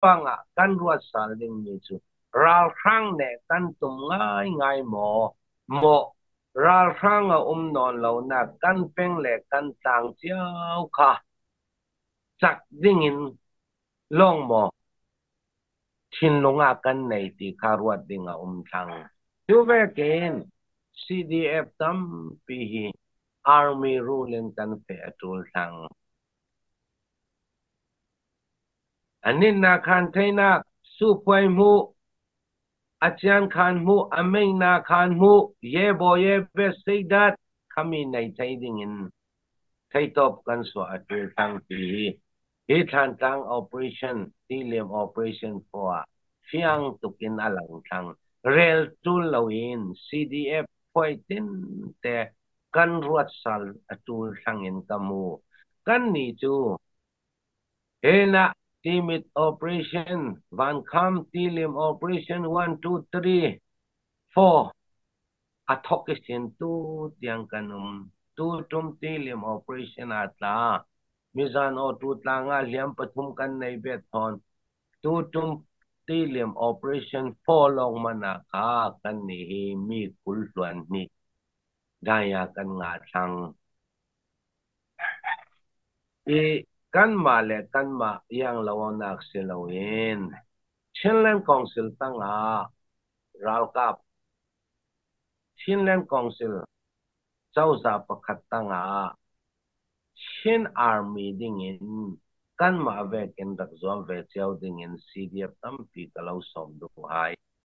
ฟังอ่ะกันรัวสาลิงมีจูราครั้งเนี่ยกันตุ่มง่ายหมอราครั้งอ่ะนอนเหล่านักกันเป็นแหลกกันต่างเจ้าค่ะจักดิ่งินล่องหมอชินลงอากันในตีคารวดดิ่งอ่ะทางดูเวกิน CDF ตั้มปี Army ruling กันเฟอตูลทางอันนี้นาคันเทนักสู้พวยมู อาจารย์ขันมูอเมรินาขันมูเย่บอยเบสเซดัดขมิ้นในใจดิ่งินไทยตบกันสวัสดีทั้งปีเหตุการณ์ทาง operation ที่เรียม operation พัวเชียงตุกินอลังทางเรลตุลลาวิน CDF พอยตินแต่กันรวดสัลตุลทางอินกามูกันนี่จู Hena Timid Operation Van Kam Tilim Operation 1, 2, 3, 4 Athokisin tu tiang kanum tu tum tilim Operation atla Mizan o tu tlanga liam patum kan nei beton tu tum tilim Operation 4 long manaka kan ni mi kultuan ni gaya kan nga sang I kan ma le kan ma yang lawanak silawin. Chinland Council tanga ralkap. Chinland Council chawza pakhat tanga. Chin Army dingin kan ma ve ken dak zo ve chaw dingin CDF tampi kalau som du hai.